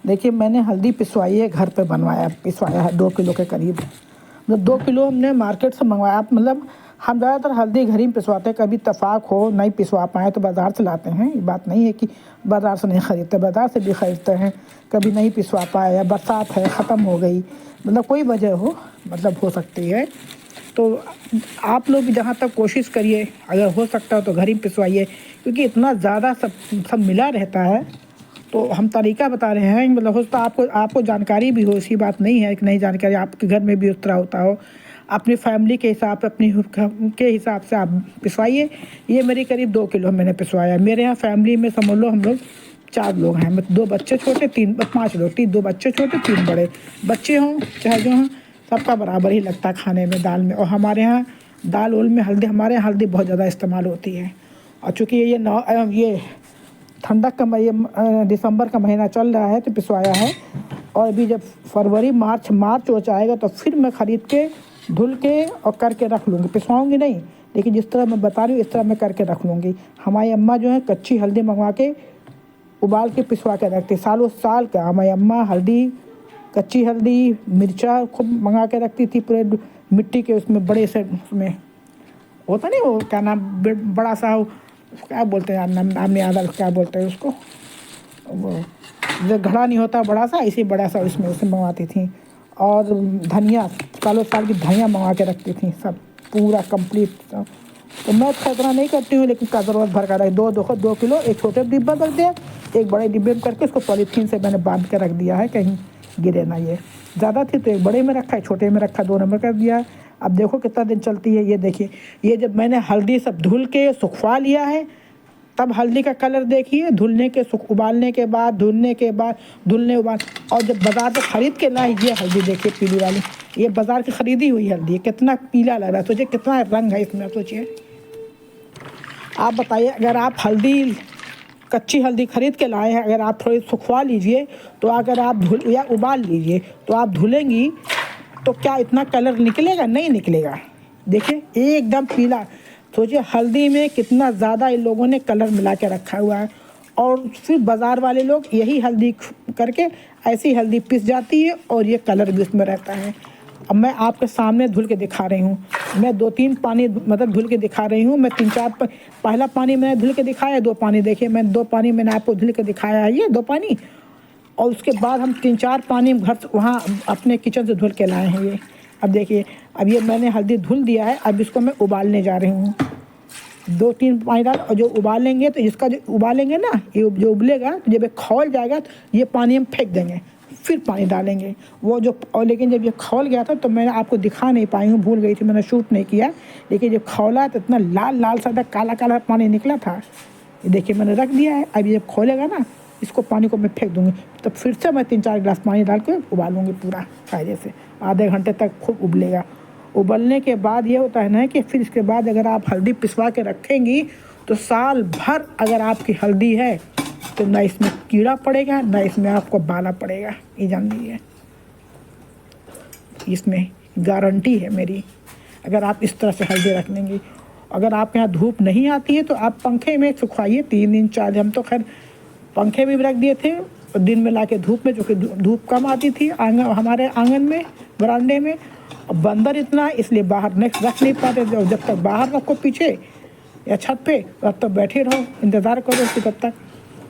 देखिए मैंने हल्दी पिसवाई है, घर पे पिसवाया है 2 किलो के करीब। मतलब 2 किलो हमने मार्केट से मंगवाया। मतलब हम ज़्यादातर हल्दी घर ही में पिसवाते हैं, कभी इत्तेफाक हो नहीं पिसवा पाएँ तो बाज़ार से लाते हैं। ये बात नहीं है कि बाज़ार से नहीं ख़रीदते, बाज़ार से भी ख़रीदते हैं। कभी नहीं पिसवा पाए या बरसात है ख़त्म हो गई, मतलब कोई वजह हो, मतलब हो सकती है। तो आप लोग भी जहाँ तक कोशिश करिए, अगर हो सकता हो तो घर ही पिसवाइए, क्योंकि इतना ज़्यादा सब मिला रहता है। तो हम तरीका बता रहे हैं, मतलब हो सकता आपको जानकारी भी हो, ऐसी बात नहीं है कि नहीं जानकारी, आपके घर में भी उस तरह होता हो। अपनी फैमिली के हिसाब से, के हिसाब से आप पिसवाइए। ये मेरी करीब 2 किलो मैंने पिसवाया। मेरे यहाँ फैमिली में समझ लो हम लोग 4 लोग हैं, मतलब 2 बच्चे छोटे, 5 लोग, 2 बच्चे छोटे 3 बड़े बच्चे हों चाहे जो हों, सबका बराबर ही लगता है खाने में, दाल में। और हमारे यहाँ दाल उल में हल्दी, हमारे यहाँ हल्दी बहुत ज़्यादा इस्तेमाल होती है। और चूँकि ये ठंडक का दिसंबर का महीना चल रहा है तो पिसवाया है। और अभी जब फरवरी मार्च हो जाएगा तो फिर मैं ख़रीद के धुल के और करके रख लूँगी। पिसवाऊँगी नहीं, लेकिन जिस तरह मैं बता रही हूँ इस तरह मैं करके रख लूँगी। हमारी अम्मा जो है कच्ची हल्दी मंगवा के उबाल के पिसवा के रखती, सालों साल का हमारी अम्मा हल्दी, कच्ची हल्दी, मिर्चा खूब मंगा के रखती थी, पूरे मिट्टी के उसमें बड़े से, उसमें होता नहीं वो क्या नाम, बड़ा सा क्या बोलते हैं यार, नाम नहीं याद आ, क्या बोलते हैं उसको, वो जो घड़ा नहीं होता बड़ा सा, इसी बड़ा सा उसमें मंगवाती थी। और धनिया, सालों साल की धनिया मंगा के रखती थी, सब पूरा कंप्लीट। तो मैं खतरा नहीं करती हूँ, लेकिन का ज़रूरत भर का रख 2 किलो एक छोटे डिब्बा रख दिया, एक बड़े डिब्बे में करके उसको पॉलीथीन से मैंने बांध के रख दिया है, कहीं गिरे ना। ये ज़्यादा थी तो एक बड़े में रखा है, छोटे में रखा, 2 नंबर कर दिया है। अब देखो कितना दिन चलती है। ये देखिए, ये जब मैंने हल्दी सब धुल के सुखवा लिया है, तब हल्दी का कलर देखिए, उबालने के बाद, धुलने उबाल, और जब बाज़ार से ख़रीद के लाई, ये हल्दी देखिए पीली वाली, ये बाज़ार की ख़रीदी हुई हल्दी है, कितना पीला लग रहा है। सोचिए कितना रंग है इसमें, सोचिए। आप बताइए, अगर आप कच्ची हल्दी ख़रीद के लाए हैं, अगर आप थोड़ी सुखवा लीजिए, तो अगर आप या उबाल लीजिए तो आप धुलेंगी तो क्या इतना कलर निकलेगा? नहीं निकलेगा। देखिए एकदम पीला। सोचिए हल्दी में कितना ज़्यादा इन लोगों ने कलर मिला के रखा हुआ है। और फिर बाज़ार वाले लोग यही हल्दी करके ऐसी हल्दी पिस जाती है और ये कलर भी उसमें रहता है। अब मैं आपके सामने धुल के दिखा रही हूँ, मैं 2-3 पानी मतलब धुल के दिखा रही हूँ। मैं 3-4 पहला पानी मैंने धुल के दिखाया, 2 पानी देखिए, मैं 2 पानी मैंने आपको धुल के दिखाया है, ये 2 पानी। और उसके बाद हम 3-4 पानी घर से वहाँ अपने किचन से धुल के लाए हैं ये। अब देखिए, अब ये मैंने हल्दी धुल दिया है, अब इसको मैं उबालने जा रही हूँ। 2-3 पानी डाल, और जो उबालेंगे तो इसका जो उबालेंगे ना, ये जो उबलेगा तो जब ये खौल जाएगा तो ये पानी हम फेंक देंगे, फिर पानी डालेंगे वो जो। और लेकिन जब ये खौल गया था तो मैंने आपको दिखा नहीं पाई हूँ, भूल गई थी, मैंने शूट नहीं किया। लेकिन जब खौला तो इतना लाल लाल सा काला काला पानी निकला था। ये देखिए मैंने रख दिया है। अब ये जब खोलेगा ना, इसको पानी को मैं फेंक दूँगी, तो फिर से मैं 3-4 गिलास पानी डाल के उबालूँगी पूरा कायदे से। आधे घंटे तक खूब उबलेगा। उबलने के बाद ये होता है ना कि फिर इसके बाद अगर आप हल्दी पिसवा के रखेंगी तो साल भर अगर आपकी हल्दी है तो ना इसमें कीड़ा पड़ेगा, ना इसमें आपको बाला पड़ेगा। ये जान लीजिए, इसमें गारंटी है मेरी, अगर आप इस तरह से हल्दी रख लेंगी। अगर आपके यहाँ धूप नहीं आती है तो आप पंखे में सुखाइए 3 दिन 4 दिन। हम तो खैर पंखे में भी रख दिए थे, और दिन में ला के धूप में, जो कि धूप कम आती थी हमारे आंगन में, बरामदे में। बंदर इतना, इसलिए बाहर नेक्स्ट रख नहीं पाते। जब तक बाहर रखो पीछे या छत पे, तब तक बैठे रहो, इंतज़ार करो उसकी तब तक।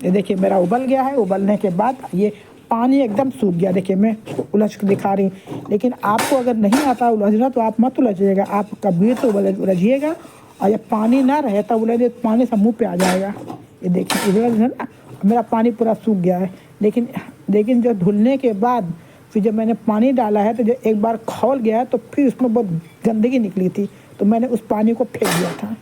ये देखिए मेरा उबल गया है। उबलने के बाद ये पानी एकदम सूख गया। देखिए मैं उलझ के दिखा रही हूँ, लेकिन आपको अगर नहीं आता उलझना तो आप मत उलझिएगा। आप कभी तो उलझिएगा, और जब पानी ना रहे तब उलझिए, पानी से मुँह पे आ जाएगा। ये देखिए उलझ ना, मेरा पानी पूरा सूख गया है। लेकिन जो धुलने के बाद फिर जब मैंने पानी डाला है तो जब एक बार खौल गया तो फिर उसमें बहुत गंदगी निकली थी, तो मैंने उस पानी को फेंक दिया था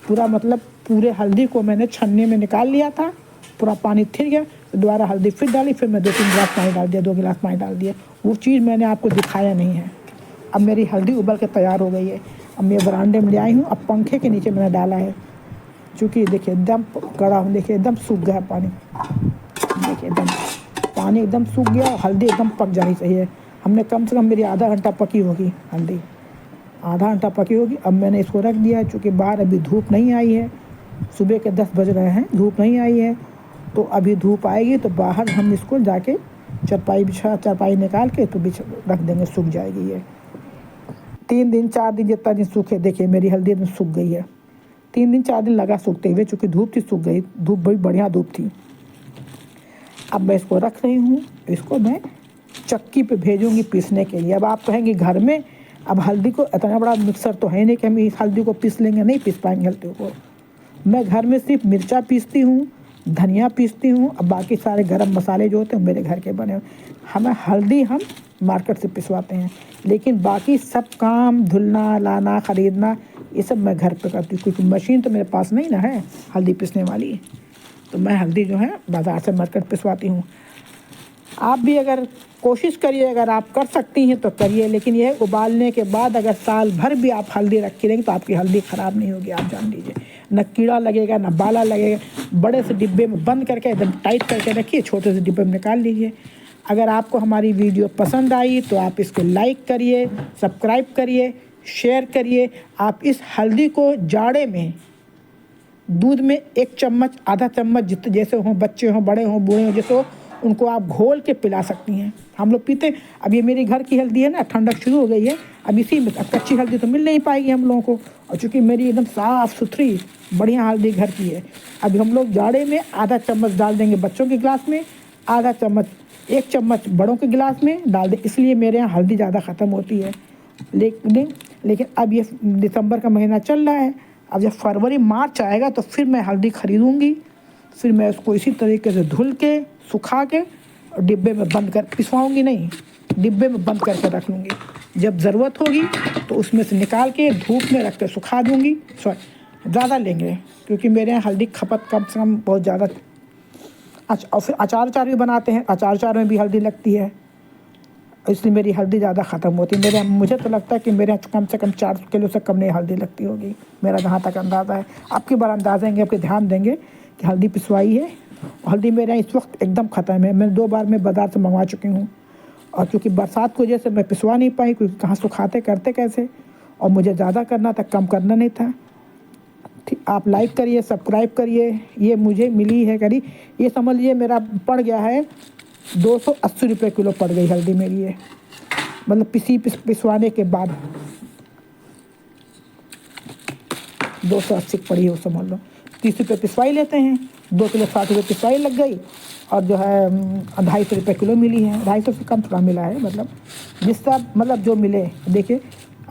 पूरा। मतलब पूरे हल्दी को मैंने छन्नी में निकाल लिया था, पूरा पानी थिर गया, तो दोबारा हल्दी फिर डाली, फिर मैं 2-3 गिलास पानी डाल दिया, 2 गिलास पानी डाल दिया। वो चीज़ मैंने आपको दिखाया नहीं है। अब मेरी हल्दी उबल के तैयार हो गई है। अब मैं बरामदे में ले आई हूँ, अब पंखे के नीचे मैंने डाला है, चूँकि देखिए एकदम कड़ा, देखिए एकदम सूख गया पानी। देखिए एकदम पानी एकदम सूख गया, हल्दी एकदम पक जानी चाहिए। हमने कम से कम मेरी आधा घंटा पकी होगी हल्दी, आधा घंटा पकी होगी। अब मैंने इसको रख दिया है, चूँकि बाहर अभी धूप नहीं आई है, सुबह के 10 बज रहे हैं, धूप नहीं आई है। तो अभी धूप आएगी तो बाहर हम इसको जाके चरपाई बिछा, चरपाई निकाल के तो रख देंगे, सूख जाएगी ये। 3 दिन 4 दिन जितना दिन सूखे, देखिए मेरी हल्दी एकदम सूख गई है। 3 दिन 4 दिन लगा सूखते हुए, चूँकि धूप थी सूख गई, धूप बड़ी बढ़िया धूप थी। अब मैं इसको रख रही हूँ, इसको मैं चक्की पे भेजूँगी पीसने के लिए। अब आप कहेंगे घर में अब हल्दी को इतना बड़ा मिक्सर तो है नहीं कि हम इस हल्दी को पीस लेंगे, नहीं पीस पाएंगे हल्दी को। मैं घर में सिर्फ मिर्चा पीसती हूँ, धनिया पीसती हूँ, अब बाकी सारे गरम मसाले जो होते हैं मेरे घर के बने हुए। हमें हल्दी हम मार्केट से पिसवाते हैं, लेकिन बाकी सब काम धुलना, लाना, ख़रीदना ये सब मैं घर पे करती हूँ, क्योंकि मशीन तो मेरे पास नहीं ना है हल्दी पीसने वाली। तो मैं हल्दी जो है बाज़ार से मार्केट पिसवाती हूँ। आप भी अगर कोशिश करिए, अगर आप कर सकती हैं तो करिए, लेकिन यह उबालने के बाद अगर साल भर भी आप हल्दी रखी रहेंगी तो आपकी हल्दी ख़राब नहीं होगी, आप जान लीजिए। न कीड़ा लगेगा, न बाला लगेगा। बड़े से डिब्बे में बंद करके एकदम टाइट करके रखिए, छोटे से डिब्बे में निकाल लीजिए। अगर आपको हमारी वीडियो पसंद आई तो आप इसको लाइक करिए, सब्सक्राइब करिए, शेयर करिए। आप इस हल्दी को जाड़े में दूध में 1 चम्मच, आधा चम्मच, जितने जैसे हों, बच्चे हों, बड़े हों, बूढ़े हों, जैसे हो, उनको आप घोल के पिला सकती हैं। हम लोग पीते। अब ये मेरी घर की हल्दी है ना, ठंडक शुरू हो गई है, अब इसी में अब कच्ची हल्दी तो मिल नहीं पाएगी हम लोगों को, और चूँकि मेरी एकदम साफ़ सुथरी बढ़िया हल्दी घर की है। अब हम लोग जाड़े में आधा चम्मच डाल देंगे बच्चों के गिलास में, आधा चम्मच, 1 चम्मच बड़ों के गिलास में डाल दें, इसलिए मेरे यहाँ हल्दी ज़्यादा ख़त्म होती है। लेकिन अब ये दिसंबर का महीना चल रहा है, अब जब फरवरी मार्च आएगा तो फिर मैं हल्दी ख़रीदूँगी, फिर मैं उसको इसी तरीके से धुल के, सुखा के और डिब्बे में बंद कर, पिसवाऊँगी नहीं, डिब्बे में बंद करके रख लूँगी। जब ज़रूरत होगी तो उसमें से निकाल के धूप में रख के सुखा दूँगी। ज़्यादा लेंगे क्योंकि मेरे यहाँ हल्दी खपत कम से कम बहुत ज़्यादा। अच्छा, और फिर अचार भी बनाते हैं, अचार में भी हल्दी लगती है, इसलिए मेरी हल्दी ज़्यादा ख़त्म होती है। मुझे तो लगता है कि मेरे यहाँ कम से कम 4 किलो से कम नहीं हल्दी लगती होगी, मेरा जहाँ तक अंदाज़ा है। आपकी बार अंदाज़ेंगे, आपके ध्यान देंगे कि हल्दी पिसवाई है। हल्दी मेरे यहाँ इस वक्त एकदम ख़त्म है। मैं 2 बार मैं बाज़ार से मंगवा चुकी हूँ, और क्योंकि बरसात की वजह से मैं पिसवा नहीं पाई, क्योंकि कहाँ सुखाते करते कैसे, और मुझे ज़्यादा करना था, कम करना नहीं था। ठीक, आप लाइक करिए, सब्सक्राइब करिए। ये मुझे मिली है करीब, ये समझ लीजिए मेरा पड़ गया है 280 रुपये किलो पड़ गई हल्दी मेरी है, मतलब पिसवाने के बाद 280 पड़ी हो, समझ लो। 30 रुपये पिसवाई लेते हैं, 2 किलो 60 रुपये पिसवाई लग गई, और जो है 250 रुपये किलो मिली है। 250 से कम थोड़ा मिला है, मतलब जिसका मतलब जो मिले। देखिए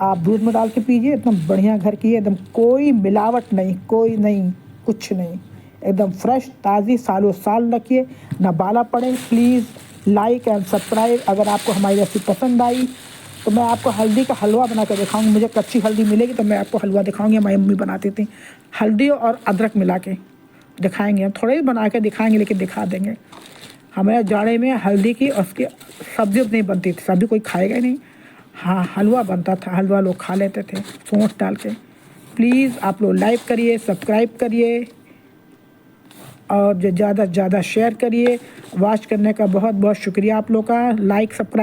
आप दूध में डाल के पीजिए, एकदम बढ़िया घर की है, एकदम कोई मिलावट नहीं, कोई नहीं, कुछ नहीं, एकदम फ्रेश ताज़ी, सालों साल रखिए, ना बाला पड़े। Please like and subscribe. अगर आपको हमारी रेसिपी पसंद आई तो मैं आपको हल्दी का हलवा बना कर दिखाऊंगी। मुझे कच्ची हल्दी मिलेगी तो मैं आपको हलवा दिखाऊंगी, हमारी मम्मी बनाती थी, हल्दी और अदरक मिला के दिखाएंगे। हम थोड़े ही बना के दिखाएंगे, लेकिन दिखा देंगे। हमारे जाड़े में हल्दी की और उसकी सब्ज़ी नहीं बनती थी, सब्ज़ी कोई खाएगा ही नहीं। हाँ, हलवा बनता था, हलवा लोग खा लेते थे सौंठ डाल के। प्लीज़ आप लोग लाइक करिए, सब्सक्राइब करिए, और जो ज़्यादा से ज़्यादा शेयर करिए। वॉच करने का बहुत बहुत शुक्रिया आप लोग का। Like subscribe